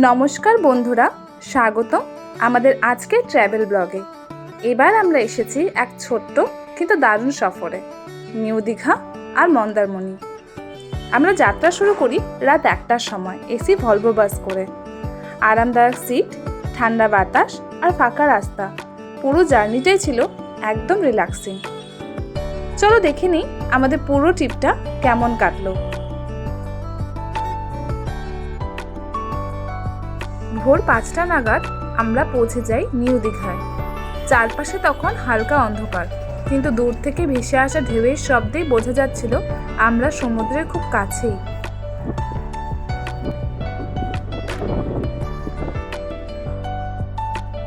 নমস্কার বন্ধুরা, স্বাগতম আমাদের আজকের ট্র্যাভেল ব্লগে। এবার আমরা এসেছি এক ছোট্ট কিন্তু দারুণ সফরে, নিউ দীঘা আর মন্দারমণি। আমরা যাত্রা শুরু করি রাত 1টার সময় এসি ভলভো বাস করে। আরামদায়ক সিট, ঠান্ডা বাতাস আর ফাঁকা রাস্তা, পুরো জার্নিটাই ছিল একদম রিল্যাক্সিং। চলো দেখে নিই আমাদের পুরো ট্রিপটা কেমন কাটলো। ভোর 5টা নাগাদ আমরা পৌঁছে যাই নিউ দীঘায়। চারপাশে তখন হালকা অন্ধকার, কিন্তু দূর থেকে ভেসে আসা ঢেউয়ের শব্দেই বোঝা যাচ্ছিল আমরা সমুদ্রের খুব কাছেই।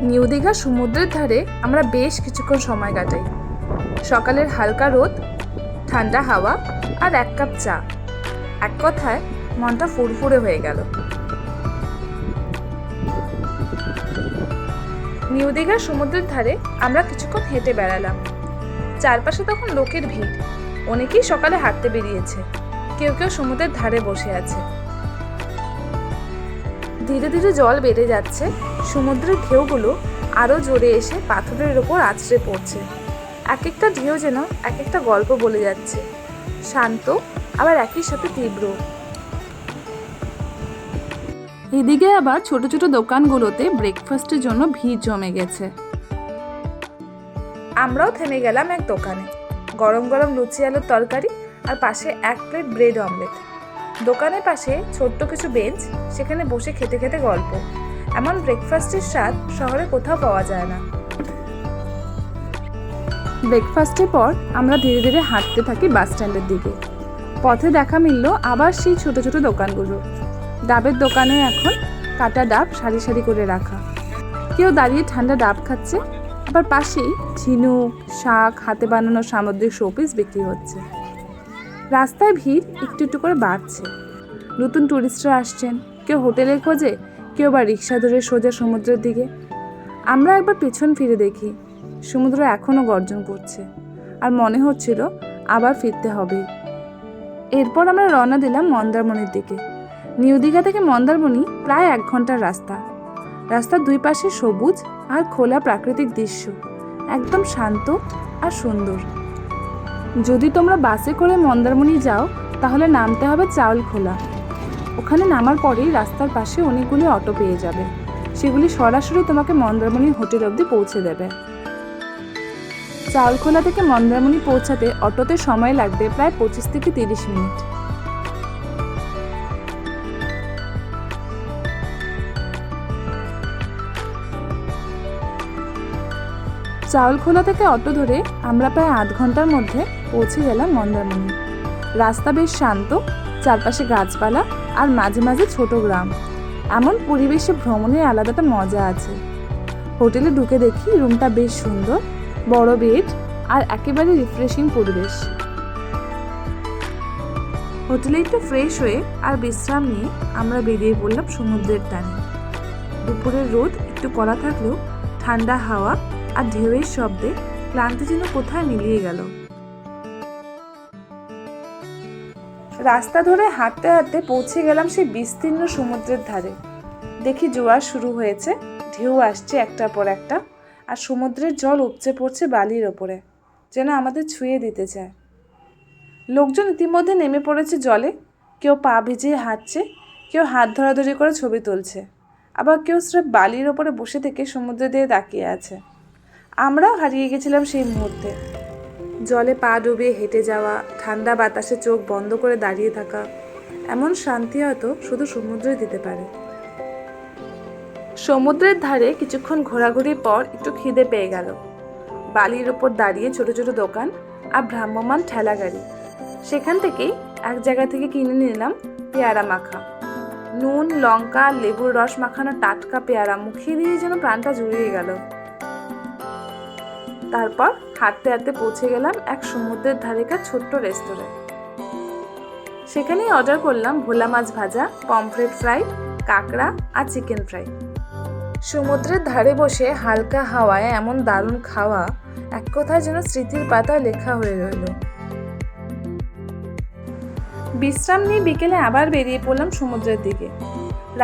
নিউ দীঘা সমুদ্রের ধারে আমরা বেশ কিছুক্ষণ সময় কাটাই। সকালের হালকা রোদ, ঠান্ডা হাওয়া আর 1 কাপ চা, এক কথায় মনটা ফুরফুরে হয়ে গেল। নিউ দীঘার সমুদ্রের ধারে আমরা কিছুক্ষণ হেঁটে বেড়ালাম। চারপাশে তখন লোকের ভিড়, অনেকেই সকালে হাঁটতে বেরিয়েছে, কেউ কেউ সমুদ্রের ধারে বসে আছে। ধীরে ধীরে জল বেড়ে যাচ্ছে, সমুদ্রের ঢেউগুলো আরো জোরে এসে পাথরের ওপর আছড়ে পড়ছে। এক একটা ঢেউ যেন এক একটা গল্প বলে যাচ্ছে, শান্ত আবার একই সাথে তীব্র। এদিকে আবার ছোট ছোট দোকানগুলোতে ব্রেকফাস্টের জন্য ভিড় জমে গেছে। আমরাও থেমে গেলাম এক দোকানে। গরম গরম লুচি আলুর তরকারি আর পাশে 1 প্লেট ব্রেড অমলেট। দোকানের পাশে ছোট্ট কিছু বেঞ্চ, সেখানে বসে খেতে খেতে গল্প। এমন ব্রেকফাস্টের স্বাদ শহরে কোথাও পাওয়া যায় না। ব্রেকফাস্টের পর আমরা ধীরে ধীরে হাঁটতে থাকি বাস স্ট্যান্ডের দিকে। পথে দেখা মিলল আবার সেই ছোট ছোট দোকানগুলো। ডাবের দোকানে এখন কাটা ডাব সারি সারি করে রাখা। কেউ দাঁড়িয়ে ঠান্ডা ডাব খাচ্ছে, আবার পাশেই ঝিনুক, শাক, হাতে বানানো সামুদ্রিক শোপিস বিক্রি হচ্ছে। রাস্তায় ভিড় একটু একটু করে বাড়ছে। নতুন টুরিস্টরা আসছেন, কেউ হোটেলের খোঁজে, কেউ বা রিক্সা ধরে সোজা সমুদ্রের দিকে। আমরা একবার পেছন ফিরে দেখি, সমুদ্র এখনও গর্জন করছে, আর মনে হচ্ছিল আবার ফিরতে হবেই। এরপর আমরা রওনা দিলাম মন্দারমণির দিকে। নিউ দীঘা থেকে মন্দারমণি প্রায় 1 ঘন্টার রাস্তা। রাস্তার দুই পাশে সবুজ আর খোলা প্রাকৃতিক দৃশ্য, একদম শান্ত আর সুন্দর। যদি তোমরা বাসে করে মন্দারমণি যাও তাহলে নামতে হবে চাউলখোলা। ওখানে নামার পরেই রাস্তার পাশে অনেকগুলি অটো পেয়ে যাবে, সেগুলি সরাসরি তোমাকে মন্দারমণি হোটেল অবধি পৌঁছে দেবে। চাউলখোলা থেকে মন্দারমণি পৌঁছাতে অটোতে সময় লাগবে প্রায় 25 থেকে 30 মিনিট। চাউলখোলা থেকে অটো ধরে আমরা প্রায় 8 ঘন্টার মধ্যে পৌঁছে গেলাম মন্দারমণি। রাস্তা বেশ শান্ত, চারপাশে গাছপালা আর মাঝে মাঝে ছোট গ্রাম। এমন পরিবেশে ভ্রমণের আলাদাটা মজা আছে। হোটেলে ঢুকে দেখি রুমটা বেশ সুন্দর, বড় বেড আর একেবারে রিফ্রেশিং পরিবেশ। হোটেলে একটু ফ্রেশ হয়ে আর বিশ্রাম নিয়ে আমরা বেরিয়ে পড়লাম সমুদ্রের টানে। দুপুরের রোদ একটু কড়া থাকলেও ঠান্ডা হাওয়া আর ঢেউয়ের শব্দে ক্লান্তি যেন কোথায় মিলিয়ে গেল। রাস্তা ধরে হাঁটতে হাঁটতে পৌঁছে গেলাম সেই বিস্তীর্ণ সমুদ্রের ধারে। দেখি জোয়ার শুরু হয়েছে, ঢেউ আসছে একটার পর একটা, আর সমুদ্রের জল উপচে পড়ছে বালির ওপরে, যেন আমাদের ছুঁয়ে দিতে চায়। লোকজন ইতিমধ্যে নেমে পড়েছে জলে, কেউ পা ভিজিয়ে হাঁটছে, কেউ হাত ধরাধরি করে ছবি তুলছে, আবার কেউ স্রেফ বালির ওপরে বসে থেকে সমুদ্রের দিকে তাকিয়ে আছে। আমরাও হারিয়ে গেছিলাম সেই মুহূর্তে। জলে পা ডুবিয়ে হেঁটে যাওয়া, ঠান্ডা বাতাসে চোখ বন্ধ করে দাঁড়িয়ে থাকা, এমন শান্তি হয়তো শুধু সমুদ্রই দিতে পারে। সমুদ্রের ধারে কিছুক্ষণ ঘোরাঘুরির পর একটু খিদে পেয়ে গেল। বালির ওপর দাঁড়িয়ে ছোট ছোট দোকান আর ভ্রাম্যমান ঠেলা গাড়ি, সেখান থেকেই এক জায়গা থেকে কিনে নিলাম পেয়ারা মাখা। নুন, লঙ্কা, লেবুর রস মাখানো টাটকা পেয়ারা মুখে দিয়ে যেন প্রাণটা জুড়িয়ে গেল। তারপর হাঁটতে হাঁটতে পৌঁছে গেলাম এক সমুদ্রের ধারেকার ছোট্ট রেস্তোরাঁয়। সেখানেই অর্ডার করলাম ভোলা মাছ ভাজা, পমফ্রেট ফ্রাই, কাঁকড়া আর চিকেন ফ্রাই। সমুদ্রের ধারে বসে হালকা হাওয়ায় এমন দারুণ খাওয়া এক কথায় যেন স্মৃতির পাতায় লেখা হয়ে রইল। বিশ্রাম নিয়ে বিকেলে আবার বেরিয়ে পড়লাম সমুদ্রের দিকে।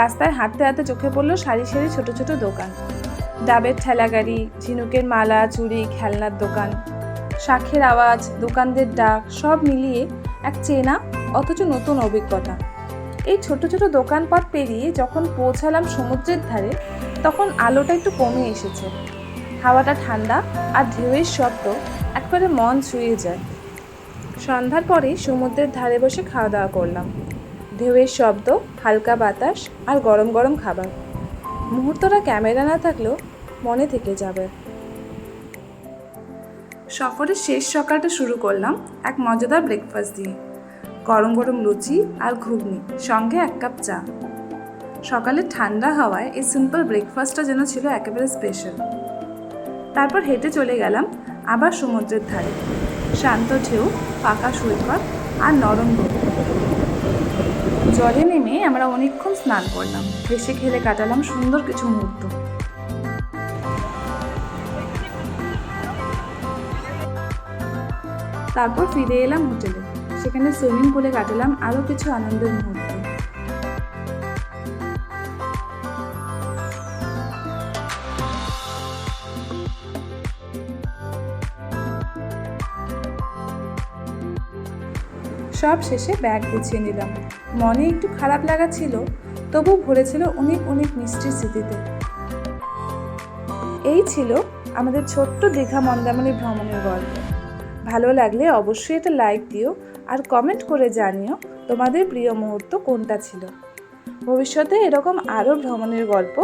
রাস্তায় হাঁটতে হাঁটতে চোখে পড়লো সারি সারি ছোট ছোট দোকান, ডাবের ঠেলাগাড়ি, ঝিনুকের মালা, চুড়ি, খেলনার দোকান, শাঁখের আওয়াজ, দোকানদের ডাক, সব মিলিয়ে এক চেনা অথচ নতুন অভিজ্ঞতা। এই ছোট ছোট দোকানপাট পেরিয়ে যখন পৌঁছালাম সমুদ্রের ধারে, তখন আলোটা একটু কমে এসেছে, হাওয়াটা ঠান্ডা আর ঢেউয়ের শব্দ একবারে মন ছুঁয়ে যায়। সন্ধ্যার পরে সমুদ্রের ধারে বসে খাওয়া দাওয়া করলাম। ঢেউয়ের শব্দ, হালকা বাতাস আর গরম গরম খাবার, মুহূর্তটা ক্যামেরা না থাকলেও মনে থেকে যাবে। সফরের শেষ সকালটা শুরু করলাম এক মজাদার ব্রেকফাস্ট দিয়ে, গরম গরম লুচি আর ঘুগনি, সঙ্গে 1 কাপ চা। সকালে ঠান্ডা হাওয়ায় এই সিম্পল ব্রেকফাস্টটা যেন ছিল একেবারে স্পেশাল। তারপর হেঁটে চলে গেলাম আবার সমুদ্রের ধারে। শান্ত ঢেউ, পাকা সৈকত আর নরম রোদ। জলে নেমে আমরা অনেকক্ষণ স্নান করলাম, হেসে খেলে কাটালাম সুন্দর কিছু মুহূর্ত। তারপর ফিরে এলাম হোটেলে, সেখানে সুইমিং পুলে কাটালাম আরও কিছু আনন্দের মুহূর্ত। সব শেষে ব্যাগ গুছিয়ে নিলাম। মনে একটু খারাপ লাগা ছিল, তবু ভরেছিল অনেক অনেক মিষ্টির স্মৃতিতে। এই ছিল আমাদের ছোট্ট দীঘা মন্দারমণি ভ্রমণের গল্প। ভালো লাগলে অবশ্যই এটা লাইক দিও আর কমেন্ট করে জানিও তোমাদের প্রিয় মুহূর্ত কোনটা ছিল। ভবিষ্যতে এরকম আরও ভ্রমণের গল্প,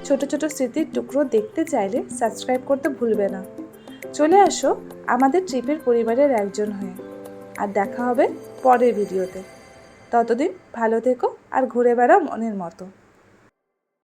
ছোট ছোট স্মৃতির টুকরো দেখতে চাইলে সাবস্ক্রাইব করতে ভুলবে না। চলে আসো আমাদের ট্রিপের পরিবারের একজন হয়ে। আর দেখা হবে পরের ভিডিওতে। ততদিন ভালো থেকো আর ঘুরে বেড়াও মনের মতো।